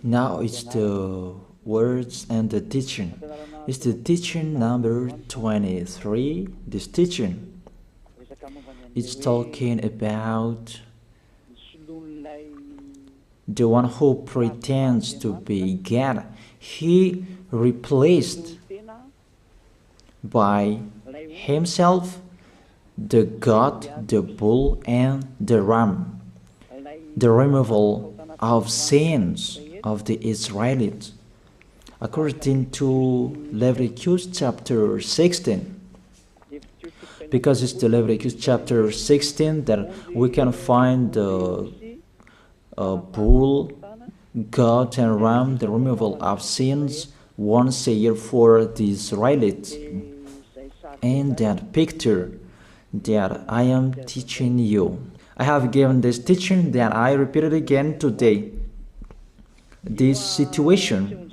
Now it's the words and the teaching. It's the teaching number 23. This teaching, it's talking about the one who pretends to be God. He replaced by himself the goat, the bull, and the ram. The removal of sins of the Israelites. According to Leviticus chapter 16. Because it's the Leviticus chapter 16 that we can find the bull, goat, and ram, the removal of sins once a year for the Israelites. And that picture that I am teaching you. I have given this teaching that I repeated again today. This situation,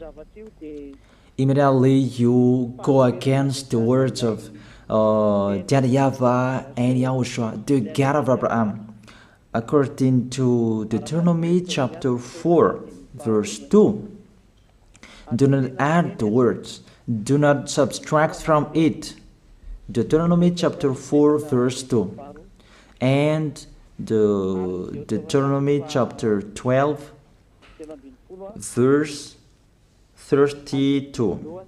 immediately you go against the words of that YAHVAH and YAHOSHUAH, the God of Abraham. According to Deuteronomy chapter 4, verse 2. Do not add the words, do not subtract from it. Deuteronomy chapter 4, verse 2. And the Deuteronomy chapter 12, verse 32.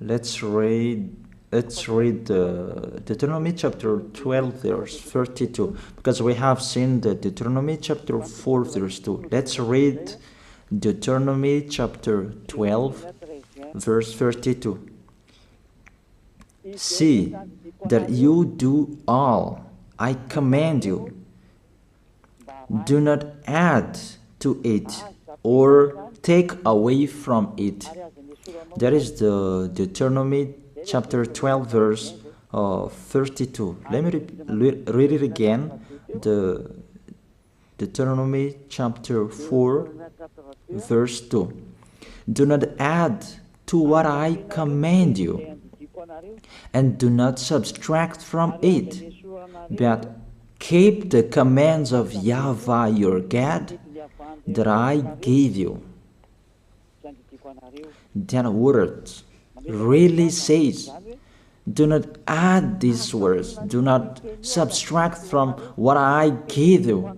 Let's read Deuteronomy chapter 12, verse 32, because we have seen the Deuteronomy chapter 4, verse 2. Let's read Deuteronomy chapter 12, verse 32. See that you do all I command you. Do not add to it or take away from it. That is the Deuteronomy chapter 12, verse 32. Let me read it again. The Deuteronomy chapter 4, verse 2. Do not add to what I command you, and do not subtract from it, but keep the commands of YAHVAH your God that I gave you. That word really says, do not add these words, do not subtract from what I gave you.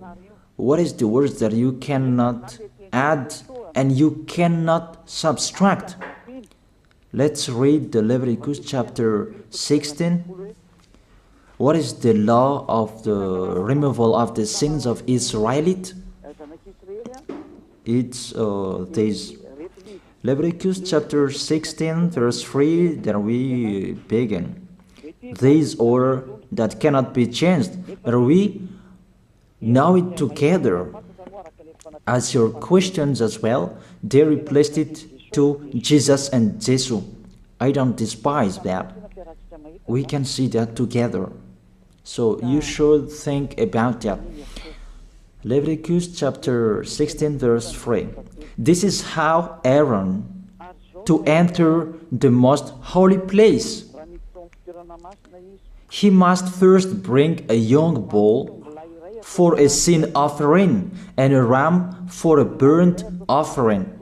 What is the words that you cannot add and you cannot subtract? Let's read the Leviticus chapter 16. What is the law of the removal of the sins of Israelite? It's this Leviticus chapter 16, verse 3 that we begin. This order that cannot be changed, but we know it together. As your questions as well, they replaced it to Jesus and Jesus. I don't despise that. We can see that together. So you should think about that. Leviticus chapter 16, verse 3. This is how Aaron to enter the most holy place. He must first bring a young bull for a sin offering and a ram for a burnt offering.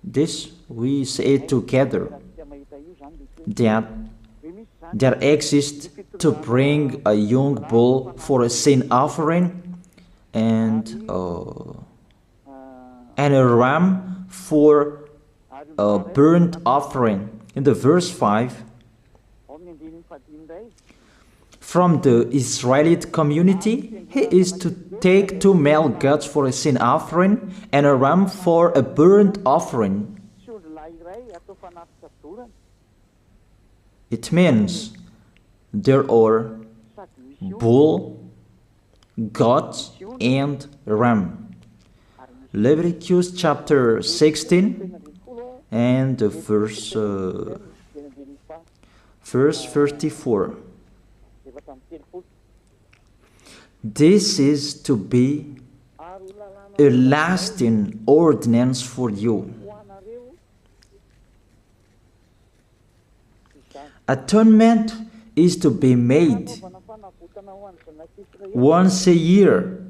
This we say together, that there exists to bring a young bull for a sin offering and a ram for a burnt offering. In the verse 5, from the Israelite community, he is to take 2 male goats for a sin offering and a ram for a burnt offering. It means there are bull, goat, and ram. Leviticus chapter 16 and verse 34. This is to be a lasting ordinance for you. Atonement is to be made once a year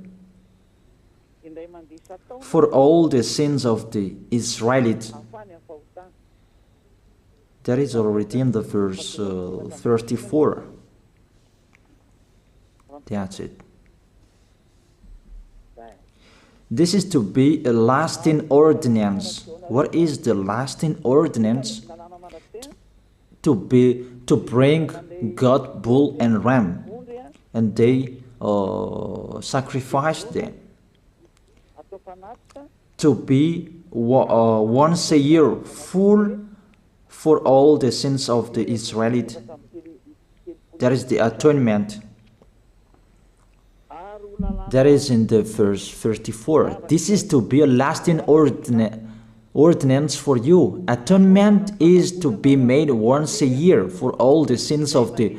for all the sins of the Israelites. That is already in the verse 34. That's it. This is to be a lasting ordinance. What is the lasting ordinance? To bring God, bull, and ram, and they sacrifice them. To be once a year full for all the sins of the Israelites. That is the atonement. That is in the verse 34. This is to be a lasting ordinance for you. Atonement is to be made once a year for all the sins of the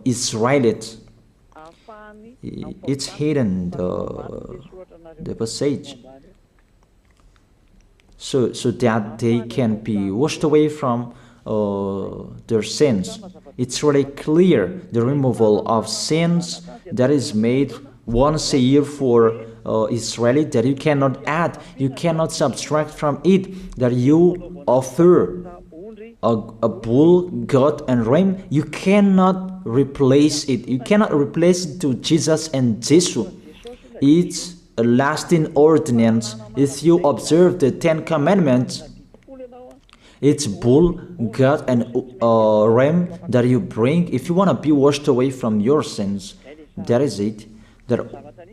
Israelites. It's hidden, the passage. So that they can be washed away from their sins. It's really clear, the removal of sins that is made once a year for Israeli, that you cannot add, you cannot subtract from it, that you offer a bull, goat, and ram. You cannot replace it. You cannot replace it to Jesus and Jesus. It's a lasting ordinance. If you observe the 10 Commandments, it's bull, goat, and ram that you bring if you want to be washed away from your sins. That is it. That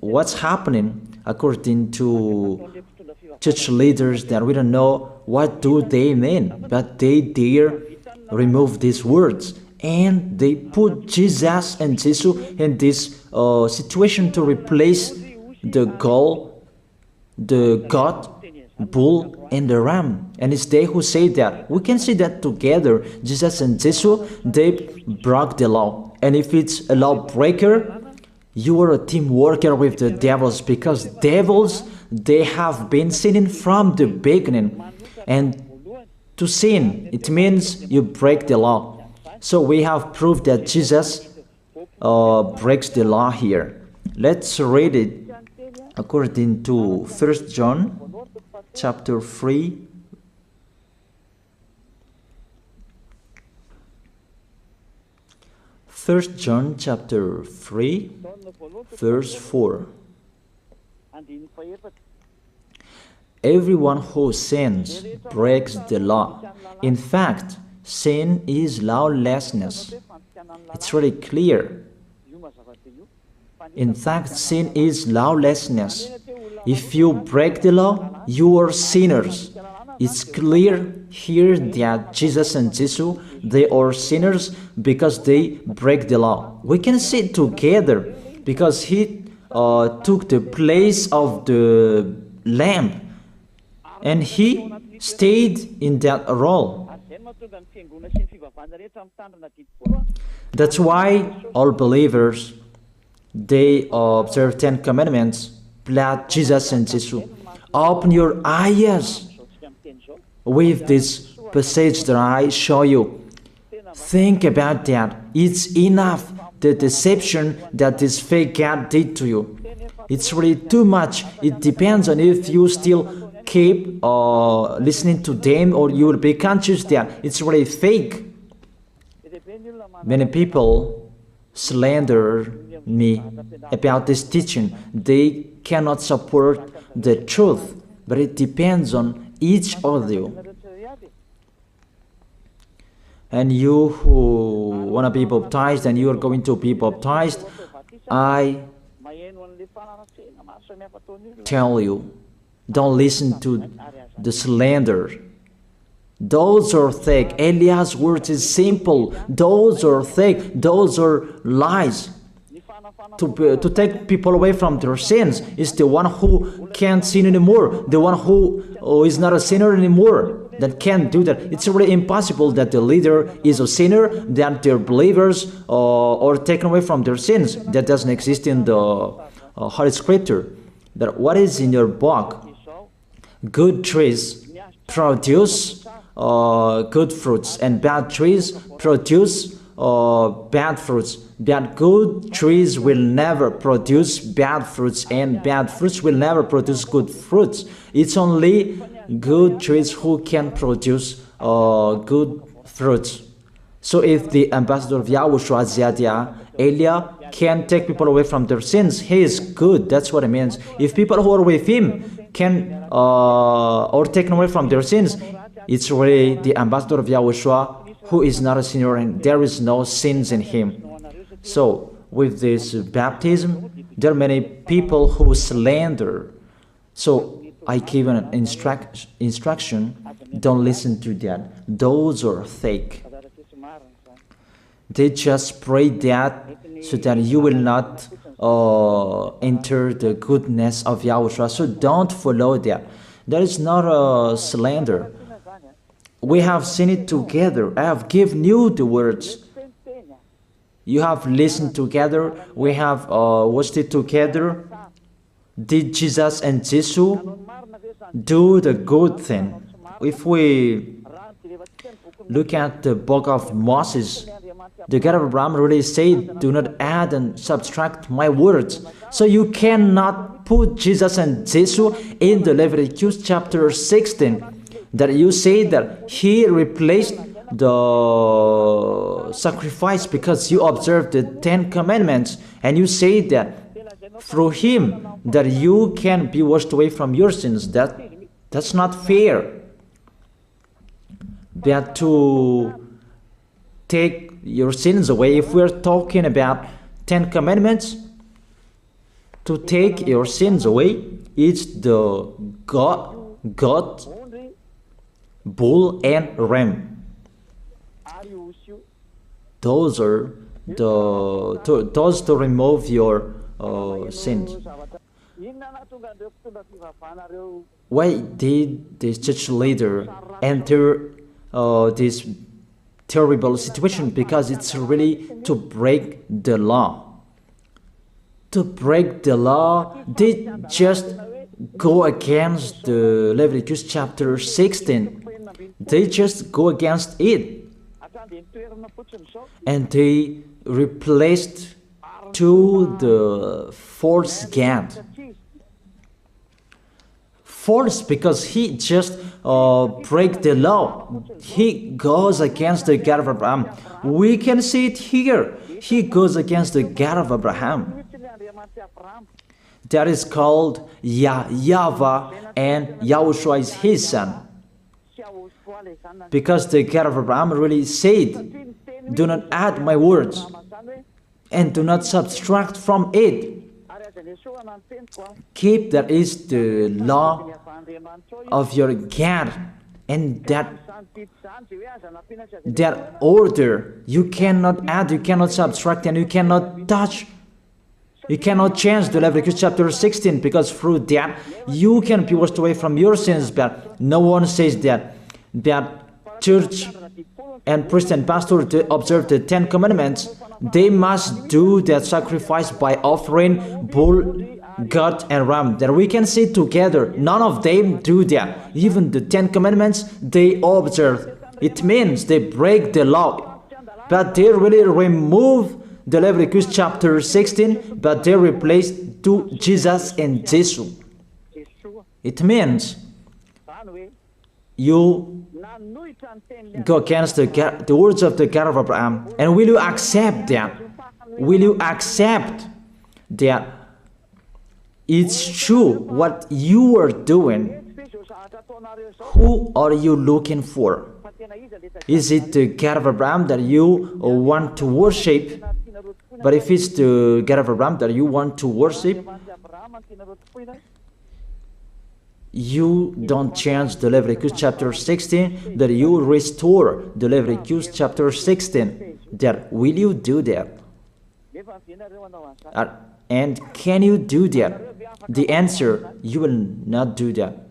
what's happening according to church leaders, that we don't know what do they mean, but they dare remove these words, and they put Jesus and Jesus in this situation to replace the goat, bull, and the ram. And it's they who say that. We can see that together, Jesus and Jesus, they broke the law. And if it's a lawbreaker, you are a team worker with the devils, because devils, they have been sinning from the beginning. And to sin, it means you break the law. So we have proved that Jesus breaks the law here. Let's read it according to 1 John chapter 3. First John chapter 3, verse 4. Everyone who sins breaks the law. In fact, sin is lawlessness. It's really clear. In fact, sin is lawlessness. If you break the law, you are sinners. It's clear here that Jesus and Jesus, they are sinners because they break the law. We can see it together because he took the place of the lamb, and he stayed in that role. That's why all believers, they observe 10 Commandments, blood, Jesus and Jesus. Open your eyes with this passage that I show you. Think about that. It's enough, the deception that this fake God did to you. It's really too much. It depends on if you still keep listening to them, or you will be conscious that it's really fake. Many people slander me about this teaching. They cannot support the truth, but it depends on each of you. And you who want to be baptized, and you are going to be baptized, I tell you, don't listen to the slander. Those are fake. Eliah's words is simple. Those are fake. Those are lies. To take people away from their sins is the one who can't sin anymore. The one who is not a sinner anymore, that can't do that. It's really impossible that the leader is a sinner, that their believers are taken away from their sins. That doesn't exist in the Holy Scripture. That what is in your book? Good trees produce good fruits, and bad trees produce bad fruits. That good trees will never produce bad fruits, and bad fruits will never produce good fruits. It's only good trees who can produce good fruits. So if the ambassador of Yahushua, Ziyadiyah, Elia, can take people away from their sins, he is good. That's what it means. If people who are with him can or taken away from their sins, it's really the ambassador of Yahushua who is not a sinner, and there is no sins in him. So with this baptism, there are many people who slander. So I give an instruction, don't listen to that. Those are fake. They just pray that so that you will not enter the goodness of Yahushua. So don't follow that. That is not a slander. We have seen it together. I have given you the words. You have listened together. We have watched it together. Did Jesus and Jesus do the good thing? If we look at the book of Moses, the God of Abraham really said, do not add and subtract my words. So you cannot put Jesus and Jesus in the Leviticus chapter 16. That you say that he replaced the sacrifice because you observed the 10 commandments, and you say that through him that you can be washed away from your sins. That's not fair. That to take your sins away, if we're talking about 10 commandments, to take your sins away, it's the God, bull and ram. Those are those to remove your sins. Why did this church leader enter this terrible situation? Because it's really to break the law. To break the law, they just go against the Leviticus chapter 16. They just go against it. And they replaced to the false God. False because he just break the law. He goes against the God of Abraham. We can see it here. He goes against the God of Abraham. That is called YAHVAH, and Yahushua is his son. Because the God of Abraham really said, do not add my words and do not subtract from it. Keep that is the law of your God, and that order. You cannot add, you cannot subtract, and you cannot touch. You cannot change the Leviticus chapter 16, because through that you can be washed away from your sins. But no one says that church and priest and pastor to observe the 10 commandments, they must do that sacrifice by offering bull, goat, and ram. That we can see together. None of them do that. Even the 10 commandments they observe. It means they break the law, but they really remove the Leviticus chapter 16, but they replace to Jesus and Jesus. It means you go against the words of the God of Abraham. And will you accept that? Will you accept that it's true what you are doing? Who are you looking for? Is it the God of Abraham that you want to worship? But if it's the God of Abraham that you want to worship, you don't change the Leviticus chapter 16, that you restore the Leviticus chapter 16. That will you do that? And can you do that? The answer, you will not do that.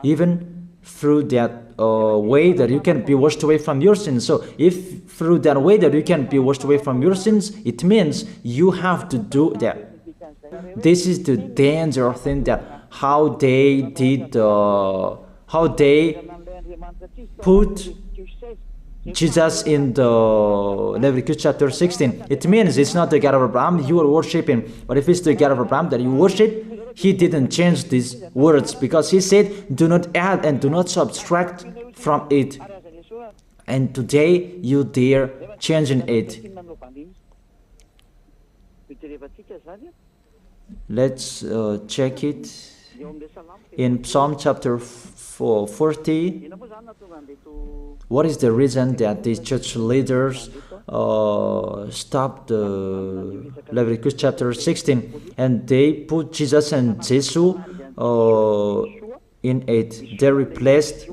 Even through that way that you can be washed away from your sins. So if through that way that you can be washed away from your sins, it means you have to do that. This is the danger thing, that how they did, how they put Jesus in the Leviticus chapter 16. It means it's not the God of Abraham you are worshiping. But if it's the God of Abraham that you worship, he didn't change these words, because he said, do not add and do not subtract from it. And today you dare changing it. Let's check it in Psalm chapter 40. What is the reason that these church leaders stopped the Leviticus chapter 16 and they put Jesus and Jesus in it? They replaced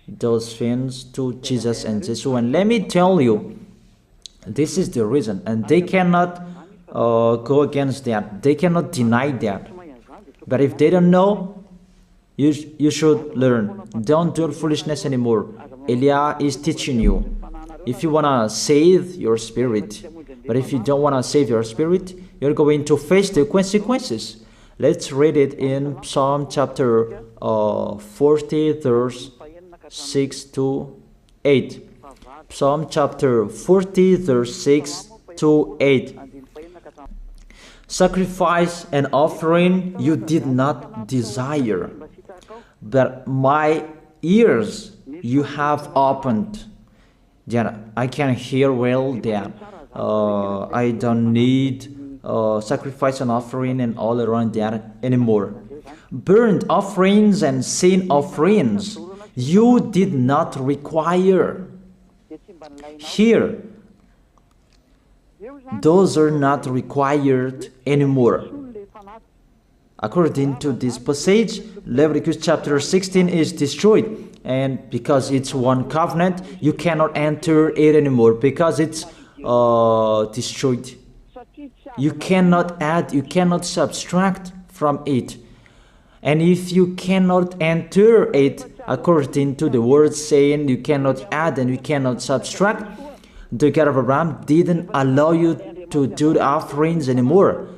those things to Jesus and Jesus. And let me tell you, this is the reason, and they cannot go against that. They cannot deny that. But if they don't know, you should learn. Don't do foolishness anymore. Elia is teaching you. If you want to save your spirit, but if you don't want to save your spirit, you're going to face the consequences. Let's read it in Psalm chapter 40, verse 6 to 8. Psalm chapter 40, verse 6 to 8. Sacrifice and offering you did not desire, but my ears you have opened. That I can hear well that I don't need sacrifice and offering and all around that anymore. Burnt offerings and sin offerings you did not require. Here, those are not required anymore. According to this passage, Leviticus chapter 16 is destroyed. And because it's one covenant, you cannot enter it anymore because it's destroyed. You cannot add, you cannot subtract from it. And if you cannot enter it according to the word saying you cannot add and you cannot subtract, the God of Abraham didn't allow you to do the offerings anymore.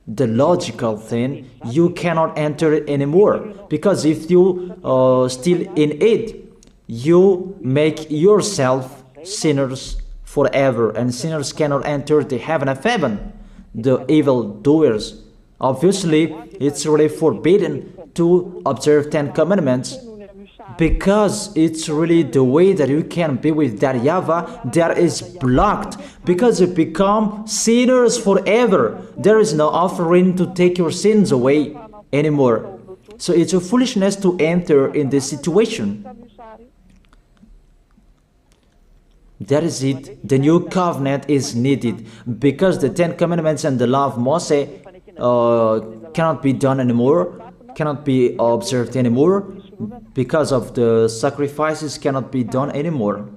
The logical thing, you cannot enter it anymore, because if you still in it, you make yourself sinners forever, and sinners cannot enter the heaven of heaven, the evil doers. Obviously, it's really forbidden to observe 10 commandments, because it's really the way that you can be with that YAHVAH that is blocked, because you become sinners forever. There is no offering to take your sins away anymore. So it's a foolishness to enter in this situation. That is it. The new covenant is needed, because the 10 commandments and the law of Moses cannot be done anymore, cannot be observed anymore, because of the sacrifices cannot be done anymore.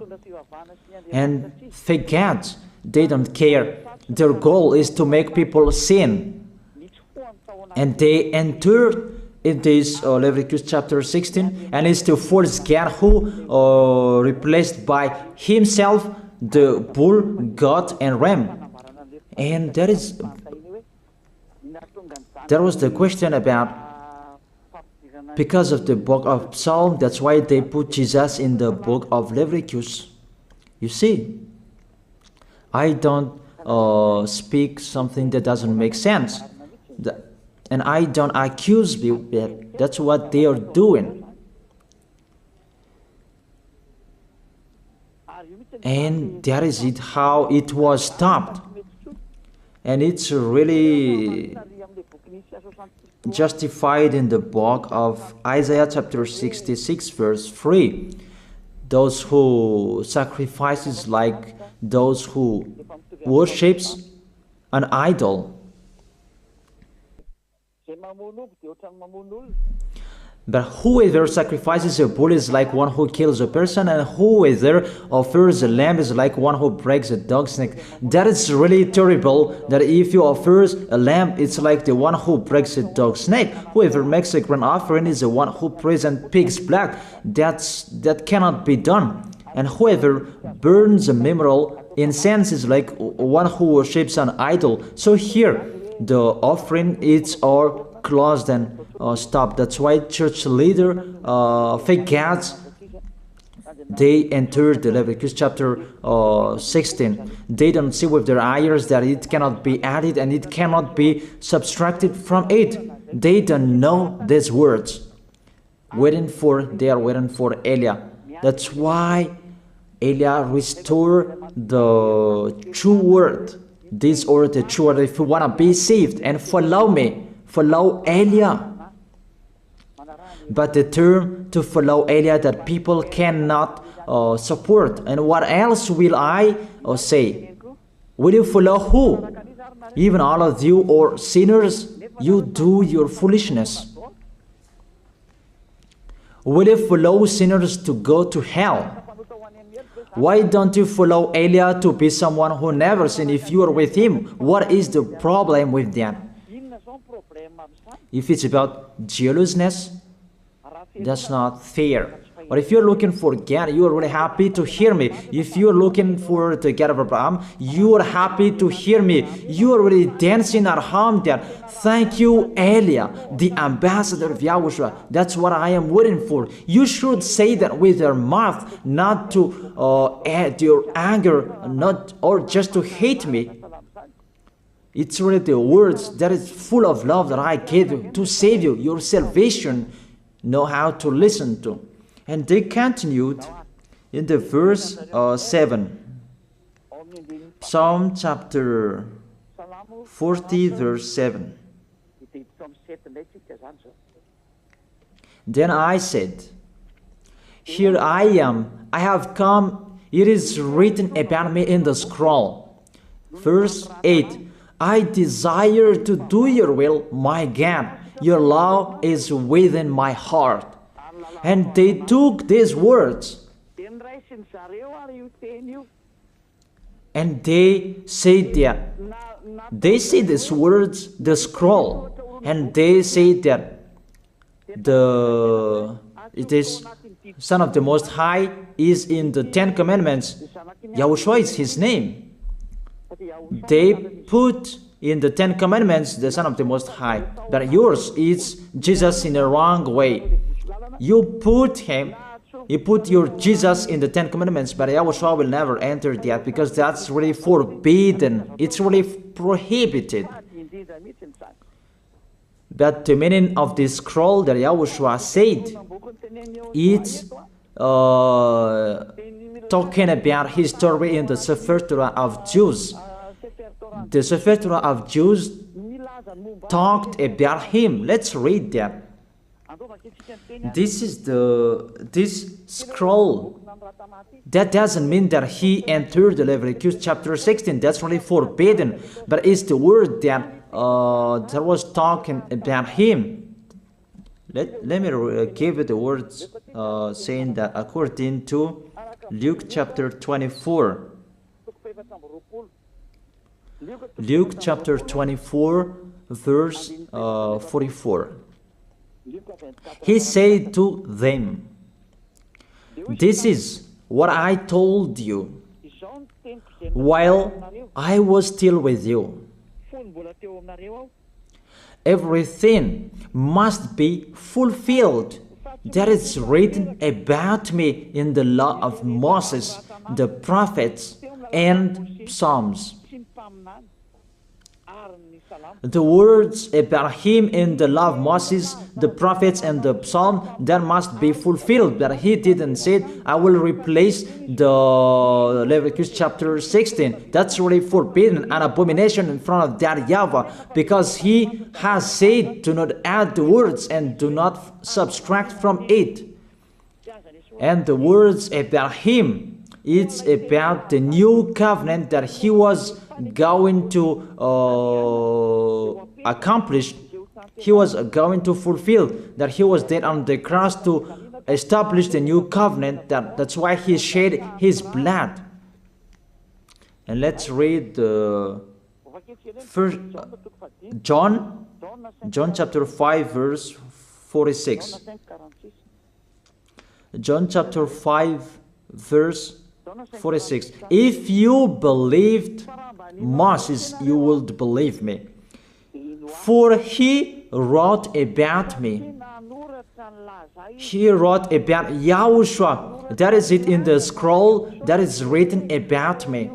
And fake gods, they don't care. Their goal is to make people sin. And they entered in this Leviticus chapter 16, and it's the false God who replaced by himself the bull, goat, and ram. And there was the question about, because of the book of Psalm, that's why they put Jesus in the book of Leviticus. You see, I don't speak something that doesn't make sense. And I don't accuse you that that's what they are doing. And that is it, how it was stopped. And it's really justified in the book of Isaiah chapter 66 verse 3. Those who sacrifices like those who worships an idol. But whoever sacrifices a bull is like one who kills a person, and whoever offers a lamb is like one who breaks a dog's neck. That is really terrible, that if you offer a lamb, it's like the one who breaks a dog's neck. Whoever makes a grain offering is the one who presents pig's blood. That cannot be done. And whoever burns a memorial incense is like one who worships an idol. So here, the offering is all closed and stopped. That's why church leader, fake gods, they entered the Leviticus chapter 16. They don't see with their eyes that it cannot be added and it cannot be subtracted from it. They don't know these words. They are waiting for Eliah. That's why Eliah restored the true word. This or the true word. If you want to be saved and follow me, follow Eliah. But the term to follow Eliah that people cannot support. And what else will I say? Will you follow who? Even all of you or sinners, you do your foolishness. Will you follow sinners to go to hell? Why don't you follow Eliah to be someone who never sinned if you are with him? What is the problem with that? If it's about jealousness, that's not fair. But if you're looking for God, you are really happy to hear me. If you're looking for the God of Abraham, you are happy to hear me. You are really dancing at home there. Thank you, Eliah, the ambassador of Yahushua. That's what I am waiting for. You should say that with your mouth, not to add your anger, not or just to hate me. It's really the words that is full of love that I gave you to save you. Your salvation, know how to listen to. And they continued in the verse 7. Psalm chapter 40 verse 7. Then I said, here I am, I have come, it is written about me in the scroll. Verse 8. I desire to do your will, my God. Your law is within my heart. And they took these words and they said that they say these words, the scroll, and they say that it is Son of the Most High is in the 10 Commandments. Yahushua is his name. They put in the 10 Commandments the Son of the Most High, but yours is Jesus in the wrong way. You put your Jesus in the 10 Commandments, but Yahushua will never enter that because that's really forbidden. It's really prohibited. But the meaning of this scroll that Yahushua said, it's talking about his story in the Sefer Torah of Jews. The Sefer Torah of Jews talked about him. Let's read that. This scroll. That doesn't mean that he entered the Leviticus chapter 16. That's really forbidden. But it's the word that was talking about him. Let me give you the words saying that according to Luke chapter 24. Luke chapter 24 verse 44. He said to them, this is what I told you while I was still with you. Everything must be fulfilled that is written about me in the law of Moses, the prophets, and Psalms. The words about him in the law of Moses, the prophets, and the psalm, that must be fulfilled. But he didn't say, I will replace the Leviticus chapter 16. That's really forbidden, an abomination in front of that YAHVAH, because he has said, do not add the words and do not subtract from it. And the words about him, it's about the new covenant that he was going to accomplish. He was going to fulfill, that he was dead on the cross to establish the new covenant. That's why he shed his blood. And let's read the first John chapter 5 verse 46. John chapter 5 verse 46. If you believed Moses, you would believe me, for he wrote about me. He wrote about Yahushua. That is it in the scroll that is written about me.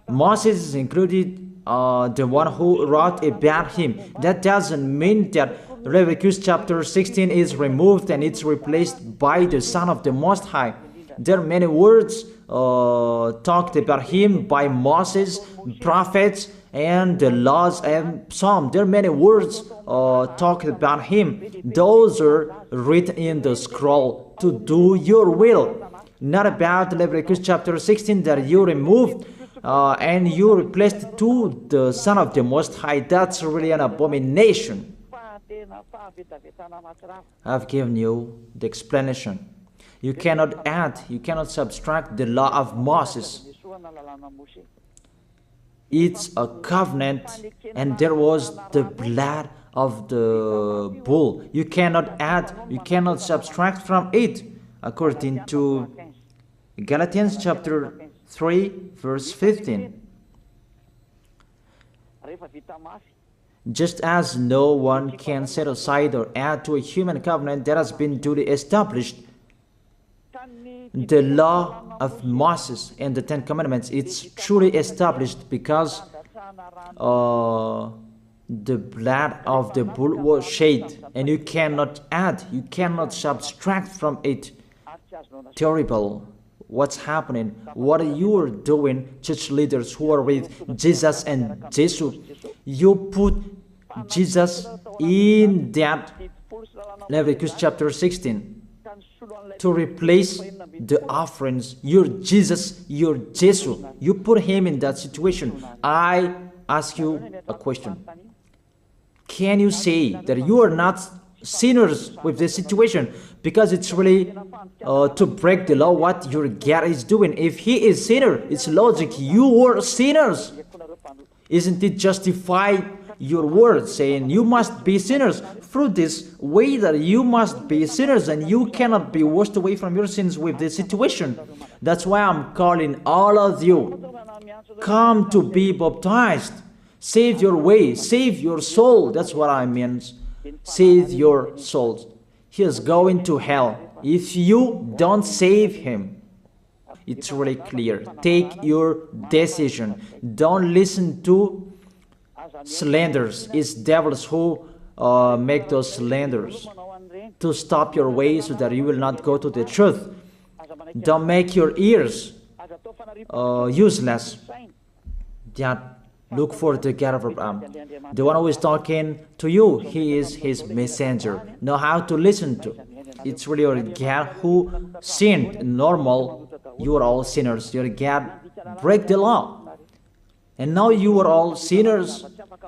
Moses is included, the one who wrote about him. That doesn't mean that Leviticus chapter 16 is removed and it's replaced by the Son of the Most High. There are many words talked about him by Moses, prophets, and the laws and Psalm. There are many words talked about him. Those are written in the scroll to do your will. Not about Leviticus chapter 16 that you removed and you replaced to the Son of the Most High. That's really an abomination. I've given you the explanation. You cannot add, you cannot subtract the law of Moses. It's a covenant, and there was the blood of the bull. You cannot add, you cannot subtract from it, according to Galatians chapter 3, verse 15. Just as no one can set aside or add to a human covenant that has been duly established, the law of Moses and the Ten Commandments, it's truly established because the blood of the bull was shed, and you cannot add, you cannot subtract from it. Terrible. What's happening? What you are doing, church leaders who are with Jesus and Jesus? You put Jesus in that Leviticus chapter 16 to replace the offerings. You're Jesus, you're Jesus. You put him in that situation. I ask you a question. Can you say that you are not sinners with this situation? Because it's really to break the law what your God is doing. If he is sinner, it's logic. You are sinners. Isn't it justify your words saying you must be sinners through this way that you must be sinners and you cannot be washed away from your sins with this situation? That's why I'm calling all of you, come to be baptized. Save your way, save your soul. That's what I mean. Save your souls. He is going to hell if you don't save him. It's really clear. Take your decision. Don't listen to slanders. It's devils who make those slanders to stop your way so that you will not go to the truth. Don't make your ears useless. Look for the God of Abraham. The one who is talking to you, he is his messenger. Know how to listen to. It's really your God who sinned. Normal, you are all sinners. Your God break the law. And now you are all sinners.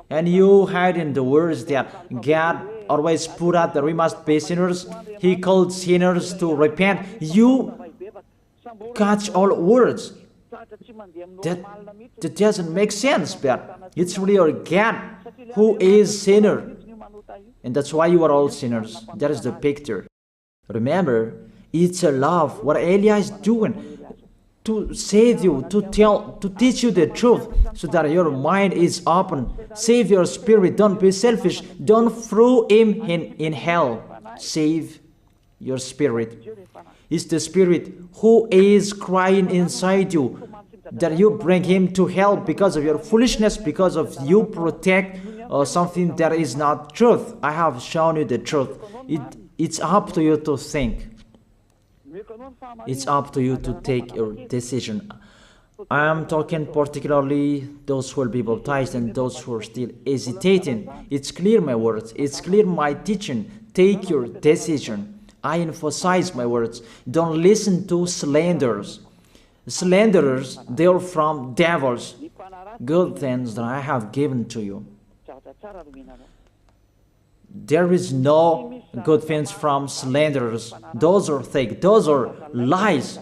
And you hide in the words that God always put out that we must be sinners. He called sinners to repent. You catch all words. That doesn't make sense, but it's really your God who is sinner. And that's why you are all sinners. That is the picture. Remember, it's a love. What Elia is doing to save you, to teach you the truth so that your mind is open. Save your spirit. Don't be selfish. Don't throw him in hell. Save your spirit. It's the spirit who is crying inside you that you bring him to hell because of your foolishness, because of you protect something that is not truth. I have shown you the truth. It's up to you to think. It's up to you to take your decision. I am talking particularly those who will be baptized and those who are still hesitating. It's clear my words. It's clear my teaching. Take your decision. I emphasize my words. Don't listen to slanders. Slanderers, they are from devils. Good things that I have given to you. There is no good things from slanderers. Those are fake. Those are lies.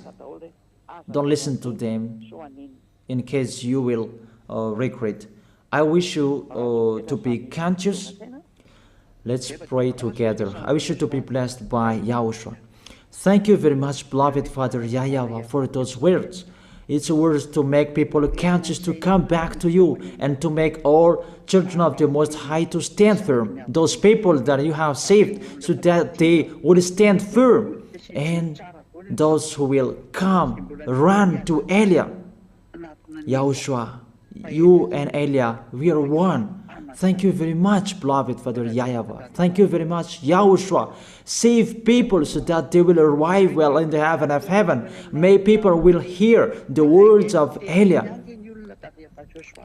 Don't listen to them in case you will regret. I wish you to be conscious. Let's pray together. I wish you to be blessed by Yahushua. Thank you very much, beloved Father YAHVAH, for those words. It's words to make people conscious to come back to you, and to make all children of the Most High to stand firm. Those people that you have saved, so that they will stand firm. And those who will come, run to Elia. Yahushua, you and Elia, we are one. Thank you very much, beloved Father YAHVAH. Thank you very much, Yahushua. Save people so that they will arrive well in the heaven of heaven. May people will hear the words of Elia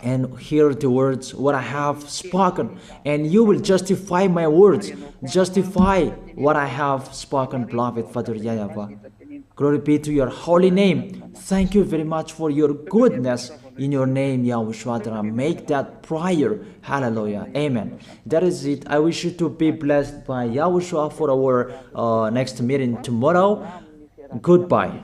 and hear the words what I have spoken, and you will justify my words, justify what I have spoken, beloved Father YAHVAH. Glory be to your holy name. Thank you very much for your goodness. In your name, Yahushua, that I make that prayer. Hallelujah. Amen. That is it. I wish you to be blessed by Yahushua for our next meeting tomorrow. Goodbye.